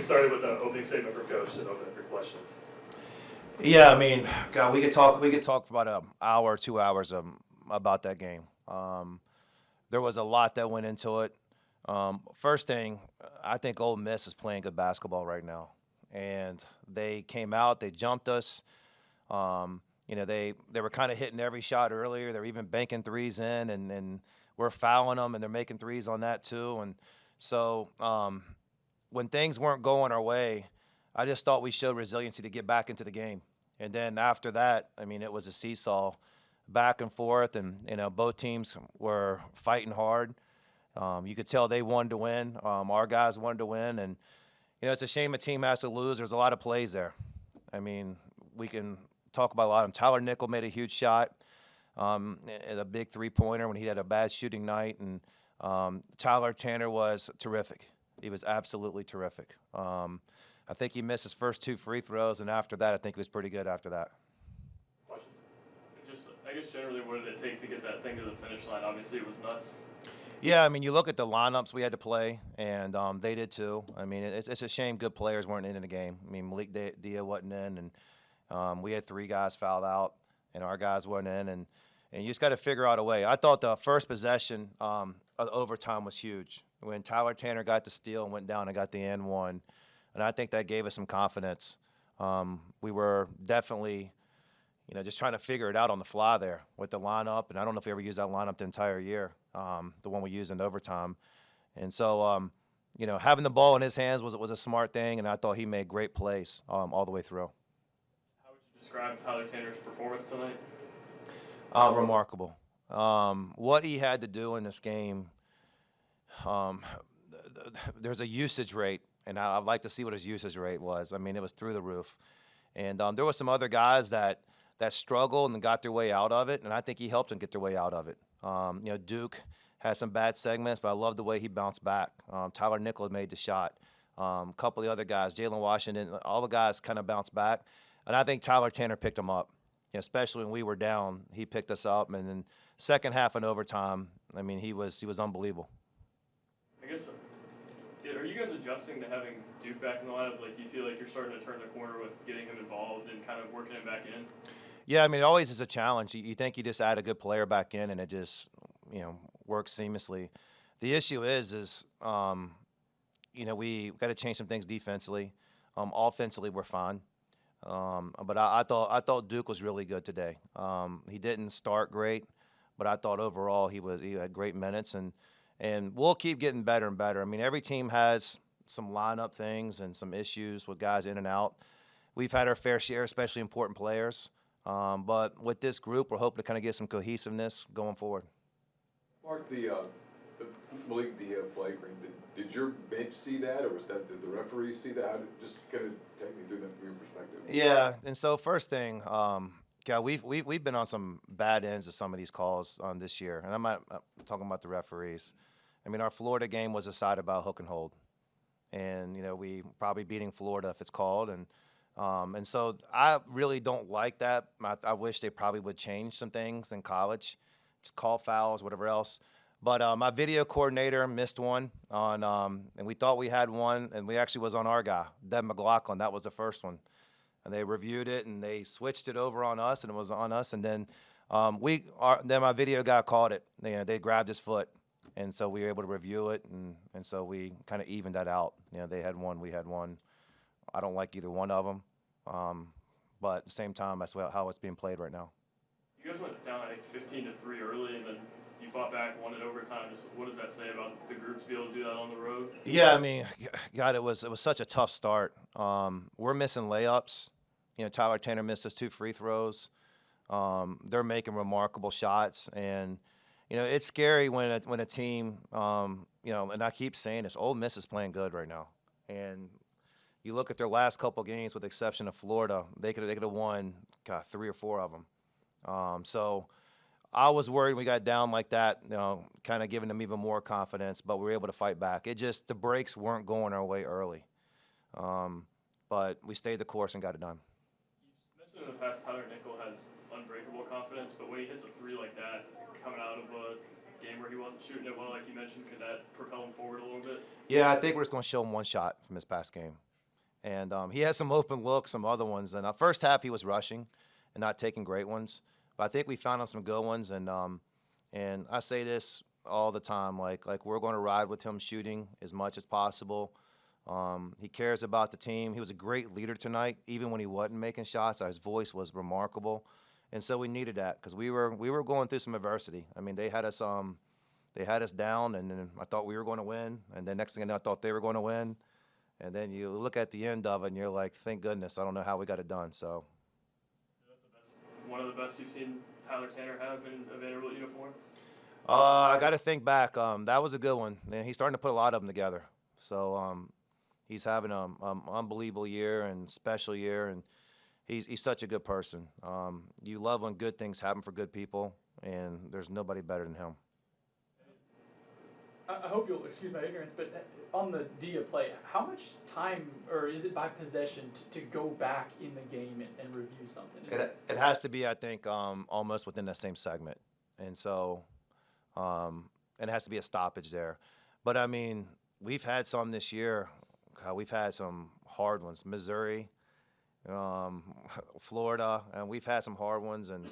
get started with the opening statement from Coach and open up your questions. Yeah, I mean, God, we could talk for about an hour, 2 hours about that game. There was a lot that went into it. First thing, I think Ole Miss is playing good basketball right now, and they came out, they jumped us. They were kind of hitting every shot earlier. They were even banking threes in, and we're fouling them, and they're making threes on that too. And so when things weren't going our way, I just thought we showed resiliency to get back into the game. And then after that, I mean, it was a seesaw, back and forth, and both teams were fighting hard. You could tell they wanted to win. Our guys wanted to win, and it's a shame a team has to lose. There's a lot of plays there. I mean, we can talk about a lot of them. Tyler Nickel made a huge shot, a big three-pointer when he had a bad shooting night, and Tyler Tanner was terrific. He was absolutely terrific. I think he missed his first 2 free throws, and after that, I think he was pretty good after that. Questions? I guess generally, what did it take to get that thing to the finish line? Obviously, it was nuts. Yeah, I mean, you look at the lineups we had to play, and they did too. I mean, it's a shame good players weren't in the game. I mean, Malik Dia wasn't in, and we had 3 guys fouled out, and our guys weren't in, and you just got to figure out a way. I thought the first possession of overtime was huge when Tyler Tanner got the steal and went down and got the and one, and I think that gave us some confidence. We were definitely, just trying to figure it out on the fly there with the lineup, and I don't know if we ever used that lineup the entire year, the one we used in overtime. And so, having the ball in his hands was a smart thing, and I thought he made great plays all the way through. How would you describe Tyler Tanner's performance tonight? Remarkable. What he had to do in this game, there's a usage rate, and I'd like to see what his usage rate was. I mean, it was through the roof. And there were some other guys that struggled and got their way out of it, and I think he helped them get their way out of it. Duke had some bad segments, but I love the way he bounced back. Tyler Nichols made the shot. A couple of the other guys, Jalen Washington, all the guys kind of bounced back. And I think Tyler Tanner picked them up, especially when we were down. He picked us up, and then second half and overtime, I mean, he was unbelievable. I guess, are you guys adjusting to having Duke back in the lineup? Like, do you feel like you're starting to turn the corner with getting him involved and kind of working him back in? Yeah, I mean, it always is a challenge. You think you just add a good player back in, and it just, works seamlessly. The issue is we got to change some things defensively. Offensively, we're fine. But I thought Duke was really good today. He didn't start great, but I thought overall he had great minutes, and we'll keep getting better and better. I mean, every team has some lineup things and some issues with guys in and out. We've had our fair share, especially important players. But with this group, we're hoping to kind of get some cohesiveness going forward. Mark, the Malik Dia flagrant, did your bench see that, or did the referees see that? Just kind of take me through that from your perspective. Yeah, and so first thing, we've been on some bad ends of some of these calls this year, and I'm not talking about the referees. I mean, our Florida game was decided by hook and hold, and we probably beating Florida if it's called, and so I really don't like that. I wish they probably would change some things in college, just call fouls, whatever else. But my video coordinator missed one on, and we thought we had one, and we actually was on our guy, Deb McLaughlin. That was the first one, and they reviewed it and they switched it over on us, and it was on us. And then then my video guy caught it. They grabbed his foot, and so we were able to review it, and so we kind of evened that out. They had one, we had one. I don't like either one of them, but at the same time, that's how it's being played right now. You guys went down, I think, 15-3 early, and then you fought back, won it overtime. What does that say about the group to be able to do that on the road? Yeah, I mean, God, it was such a tough start. We're missing layups. Tyler Tanner missed us 2 free throws. They're making remarkable shots, and it's scary when a team, and I keep saying this, Ole Miss is playing good right now, and you look at their last couple games, with the exception of Florida, they could have won 3 or 4 of them. So I was worried we got down like that, kind of giving them even more confidence, but we were able to fight back. The breaks weren't going our way early. But we stayed the course and got it done. You mentioned in the past Tyler Nickel has unbreakable confidence, but when he hits a 3 like that, coming out of a game where he wasn't shooting it well, like you mentioned, could that propel him forward a little bit? Yeah, I think we're just going to show him one shot from this past game. And he had some open looks, some other ones. And first half he was rushing and not taking great ones. But I think we found him some good ones. And I say this all the time, like we're going to ride with him shooting as much as possible. He cares about the team. He was a great leader tonight, even when he wasn't making shots. His voice was remarkable, and so we needed that because we were going through some adversity. I mean, they had us down, and then I thought we were going to win, and then next thing I know, I thought they were going to win, and then you look at the end of it, and you're like, thank goodness, I don't know how we got it done. So. Is that the best, one of the best you've seen Tyler Tanner have in a Vanderbilt uniform? I got to think back. That was a good one, and he's starting to put a lot of them together. So. He's having an unbelievable year and special year, and he's such a good person. You love when good things happen for good people, and there's nobody better than him. I hope you'll excuse my ignorance, but on the Dia play, how much time, or is it by possession, to go back in the game and review something? It has to be, I think, almost within that same segment, and so it has to be a stoppage there. But, I mean, we've had some this year. We've had some hard ones, Missouri, Florida, and we've had some hard ones. And,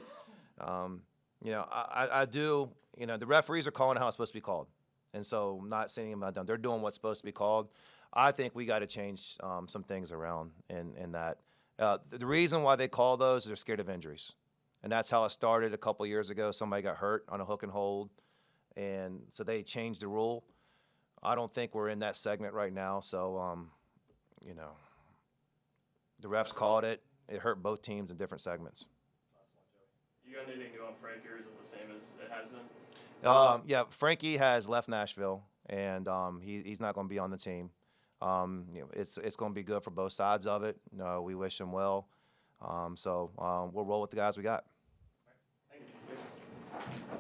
I do, the referees are calling how it's supposed to be called. And so I'm not saying about them. They're doing what's supposed to be called. I think we got to change some things around in that. The reason why they call those is they're scared of injuries. And that's how it started a couple years ago. Somebody got hurt on a hook and hold, and so they changed the rule. I don't think we're in that segment right now, so, the refs called it. It hurt both teams in different segments. You got anything new on Frank, or is it the same as it has been? Yeah, Frankie has left Nashville, and he's not going to be on the team. It's going to be good for both sides of it. We wish him well. So we'll roll with the guys we got.